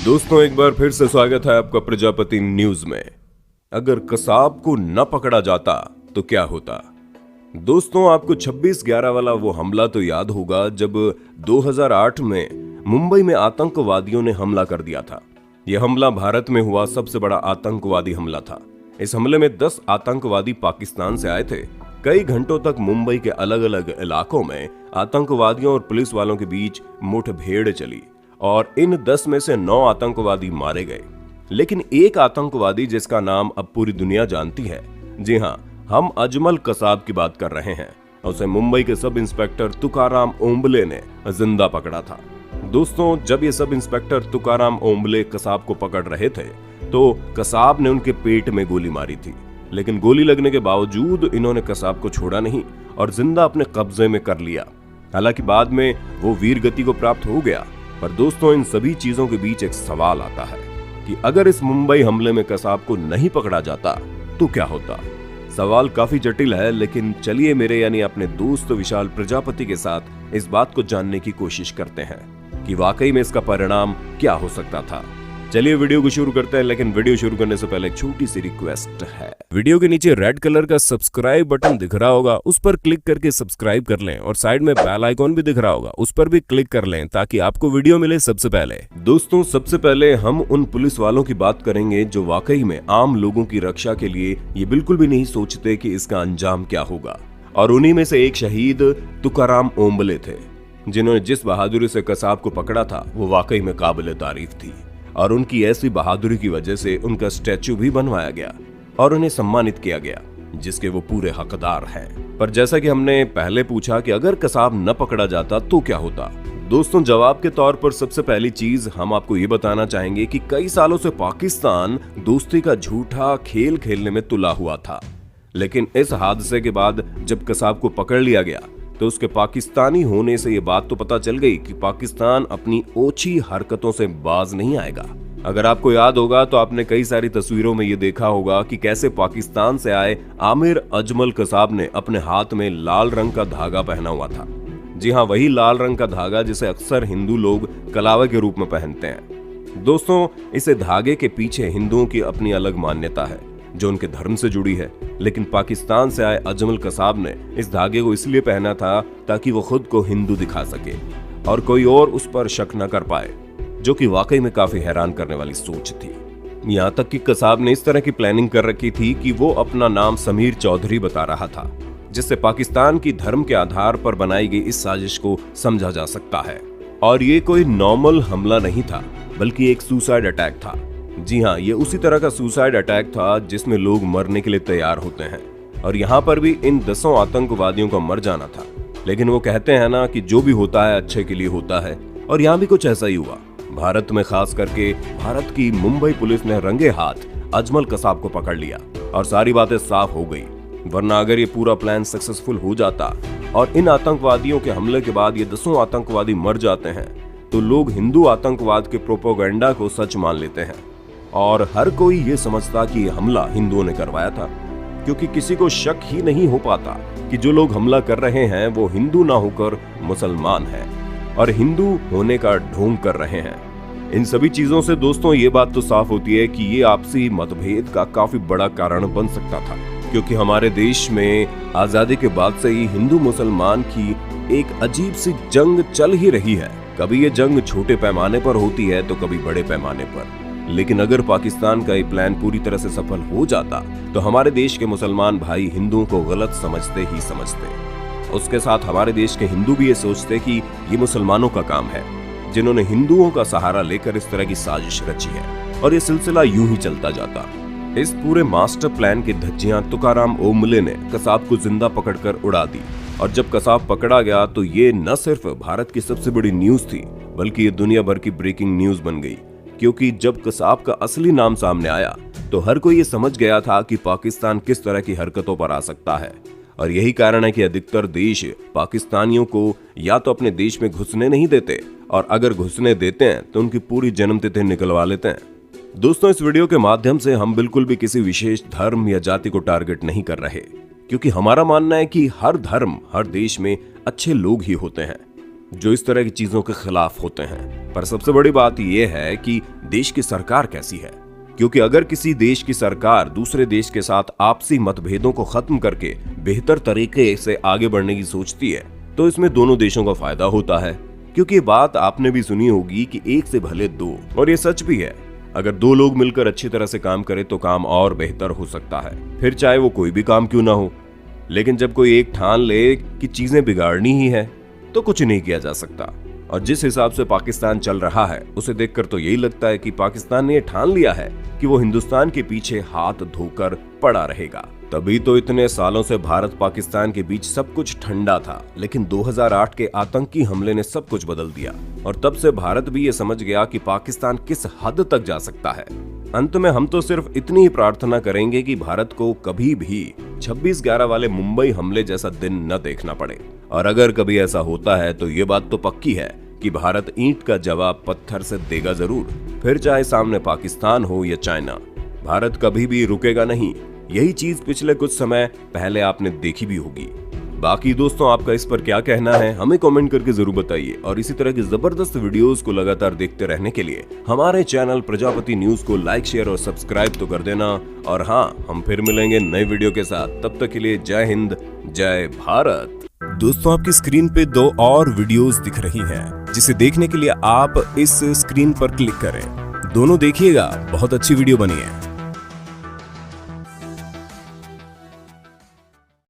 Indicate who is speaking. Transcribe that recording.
Speaker 1: दोस्तों एक बार फिर से स्वागत है आपका प्रजापति न्यूज में। अगर कसाब को न पकड़ा जाता तो क्या होता। दोस्तों आपको 26/11 वाला वो हमला तो याद होगा जब 2008 में मुंबई में आतंकवादियों ने हमला कर दिया था। यह हमला भारत में हुआ सबसे बड़ा आतंकवादी हमला था। इस हमले में 10 आतंकवादी पाकिस्तान से आए थे। कई घंटों तक मुंबई के अलग अलग इलाकों में आतंकवादियों और पुलिस वालों के बीच मुठभेड़ चली और इन 10 में से 9 आतंकवादी मारे गए। लेकिन एक आतंकवादी जिसका नाम अब पूरी दुनिया जानती है, जी हां, हम अजमल कसाब की बात कर रहे हैं। उसे मुंबई के सब इंस्पेक्टर तुकाराम ओंबले ने जिंदा पकड़ा था। दोस्तों जब ये सब इंस्पेक्टर तुकाराम ओंबले कसाब को पकड़ रहे थे तो कसाब ने उनके पेट में गोली मारी थी, लेकिन गोली लगने के बावजूद इन्होंने कसाब को छोड़ा नहीं और जिंदा अपने कब्जे में कर लिया। हालांकि बाद में वो वीर गति को प्राप्त हो गया। पर दोस्तों इन सभी चीजों के बीच एक सवाल आता है कि अगर इस मुंबई हमले में कसाब को नहीं पकड़ा जाता तो क्या होता। सवाल काफी जटिल है, लेकिन चलिए मेरे यानी अपने दोस्त विशाल प्रजापति के साथ इस बात को जानने की कोशिश करते हैं कि वाकई में इसका परिणाम क्या हो सकता था। चलिए वीडियो को शुरू करते हैं, लेकिन वीडियो शुरू करने से पहले एक छोटी सी रिक्वेस्ट है। वीडियो के नीचे रेड कलर का सब्सक्राइब बटन दिख रहा होगा, उस पर क्लिक करके सब्सक्राइब कर लें और साइड में बेल आइकॉन भी दिख रहा होगा, उस पर भी क्लिक कर लें ताकि आपको वीडियो मिले सबसे पहले। दोस्तों सबसे पहले हम उन पुलिस वालों की बात करेंगे जो वाकई में आम लोगों की रक्षा के लिए ये बिल्कुल भी नहीं सोचते कि इसका अंजाम क्या होगा। और उन्हीं में से एक शहीद तुकाराम ओंबले थे, जिन्होंने जिस बहादुरी से कसाब को पकड़ा था वो वाकई में काबिल तारीफ थी। और उनकी ऐसी बहादुरी की वजह से उनका स्टैचू भी बनवाया गया और उन्हें सम्मानित किया गया, जिसके वो पूरे हकदार हैं। पर जैसा कि हमने पहले पूछा कि अगर कसाब न पकड़ा जाता तो क्या होता। दोस्तों जवाब के तौर पर सबसे पहली चीज हम आपको ये बताना चाहेंगे कि कई सालों से पाकिस्तान दोस्ती का झूठा खेल खेलने में तुला हुआ था। लेकिन इस हादसे के बाद जब कसाब को पकड़ लिया गया तो उसके पाकिस्तानी होने से ये बात तो पता चल गई कि पाकिस्तान अपनी ओछी हरकतों से बाज नहीं आएगा। अगर आपको याद होगा तो आपने कई सारी तस्वीरों में ये देखा होगा कि कैसे पाकिस्तान से आए आमिर अजमल कसाब ने अपने हाथ में लाल रंग का धागा पहना हुआ था। जी हाँ, वही लाल रंग का धागा जिसे अक्सर हिंदू लोग कलावे के रूप में पहनते हैं। दोस्तों इसे धागे के पीछे हिंदुओं की अपनी अलग मान्यता है जो उनके धर्म से जुड़ी है। लेकिन पाकिस्तान से आए अजमल कसाब ने इस धागे को इसलिए पहना था ताकि वो खुद को हिंदू दिखा सके और कोई और उस पर शक न कर पाए, जो कि वाकई में काफी हैरान करने वाली सोच थी। यहाँ तक कि कसाब ने इस तरह की प्लानिंग कर रखी थी कि वो अपना नाम समीर चौधरी बता रहा था, जिससे पाकिस्तान की धर्म के आधार पर बनाई गई इस साजिश को समझा जा सकता है। और ये कोई नॉर्मल हमला नहीं था, बल्कि एक सुसाइड अटैक था। जी हाँ, ये उसी तरह का सुसाइड अटैक था जिसमें लोग मरने के लिए तैयार होते हैं। और यहाँ पर भी इन 10 आतंकवादियों का मर जाना था। लेकिन वो कहते हैं ना कि जो भी होता है अच्छे के लिए होता है, और यहाँ भी कुछ ऐसा ही हुआ। भारत में खास करके भारत की मुंबई पुलिस ने रंगे हाथ अजमल कसाब को पकड़ लिया और सारी बातें साफ हो गई। वरना अगर ये पूरा प्लान सक्सेसफुल हो जाता और इन आतंकवादियों के हमले के बाद ये 10 आतंकवादी मर जाते हैं तो लोग हिंदू आतंकवाद के प्रोपेगेंडा को सच मान लेते हैं और हर कोई ये समझता कि यह हमला हिंदुओं ने करवाया था, क्योंकि किसी को शक ही नहीं हो पाता कि जो लोग हमला कर रहे हैं वो हिंदू ना होकर मुसलमान हैं और हिंदू होने का ढोंग कर रहे हैं। इन सभी चीजों से दोस्तों ये बात तो साफ होती है कि ये आपसी मतभेद का काफी बड़ा कारण बन सकता था, क्योंकि हमारे देश में आजादी के बाद से ही हिंदू मुसलमान की एक अजीब सी जंग चल ही रही है। कभी ये जंग छोटे पैमाने पर होती है तो कभी बड़े पैमाने पर। लेकिन अगर पाकिस्तान का ये प्लान पूरी तरह से सफल हो जाता तो हमारे देश के मुसलमान भाई हिंदुओं को गलत समझते ही समझते। उसके साथ हमारे देश के हिंदू भी ये सोचते कि ये मुसलमानों का काम है, जिन्होंने हिंदुओं का सहारा लेकर इस तरह की साजिश रची है, और ये सिलसिला यूं ही चलता जाता। इस पूरे मास्टर प्लान की धज्जियां तुकाराम ओंबले ने कसाब को जिंदा पकड़कर उड़ा दी। और जब कसाब पकड़ा गया तो ये न सिर्फ भारत की सबसे बड़ी न्यूज थी, बल्कि ये दुनिया भर की ब्रेकिंग न्यूज बन गई। क्योंकि जब कसाब का असली नाम सामने आया तो हर कोई ये समझ गया था कि पाकिस्तान किस तरह की हरकतों पर आ सकता है। और यही कारण है कि अधिकतर देश पाकिस्तानियों को या तो अपने देश में घुसने नहीं देते, और अगर घुसने देते हैं तो उनकी पूरी जन्मतिथि निकलवा लेते हैं। दोस्तों इस वीडियो के माध्यम से हम बिल्कुल भी किसी विशेष धर्म या जाति को टारगेट नहीं कर रहे, क्योंकि हमारा मानना है कि हर धर्म हर देश में अच्छे लोग ही होते हैं। जो इस तरह की चीजों के खिलाफ होते हैं। पर सबसे बड़ी बात यह है कि देश की सरकार कैसी है, क्योंकि अगर किसी देश की सरकार दूसरे देश के साथ आपसी मतभेदों को खत्म करके बेहतर तरीके से आगे बढ़ने की सोचती है तो इसमें दोनों देशों का फायदा होता है। क्योंकि ये बात आपने भी सुनी होगी कि एक से भले दो, और ये सच भी है। अगर दो लोग मिलकर अच्छी तरह से काम करें तो काम और बेहतर हो सकता है, फिर चाहे वो कोई भी काम क्यों ना हो। लेकिन जब कोई एक ठान ले कि चीजें बिगाड़नी ही है तो कुछ नहीं किया जा सकता। और जिस हिसाब से पाकिस्तान चल रहा है उसे देखकर तो यही लगता है कि पाकिस्तान ने ठान लिया है कि वो हिंदुस्तान के पीछे हाथ धोकर पड़ा रहेगा। तभी तो इतने सालों से भारत पाकिस्तान के बीच सब कुछ ठंडा था, लेकिन 2008 के आतंकी हमले ने सब कुछ बदल दिया और तब से भारत भी ये समझ गया कि पाकिस्तान किस हद तक जा सकता है। अंत में हम तो सिर्फ इतनी ही प्रार्थना करेंगे कि भारत को कभी भी 26/11 वाले मुंबई हमले जैसा दिन न देखना पड़े। और अगर कभी ऐसा होता है तो ये बात तो पक्की है कि भारत ईंट का जवाब पत्थर से देगा जरूर, फिर चाहे सामने पाकिस्तान हो या चाइना। भारत कभी भी रुकेगा नहीं। यही चीज पिछले कुछ समय पहले आपने देखी भी होगी। बाकी दोस्तों, आपका इस पर क्या कहना है हमें कमेंट करके जरूर बताइए। और इसी तरह की जबरदस्त वीडियोस को लगातार देखते रहने के लिए हमारे चैनल प्रजापति न्यूज को लाइक, शेयर और सब्सक्राइब तो कर देना। और हाँ, हम फिर मिलेंगे नए वीडियो के साथ। तब तक के लिए जय हिंद, जय भारत। दोस्तों, आपकी स्क्रीन पे 2 और वीडियोस दिख रही हैं, जिसे देखने के लिए आप इस स्क्रीन पर क्लिक करें। दोनों देखिएगा, बहुत अच्छी वीडियो बनी है।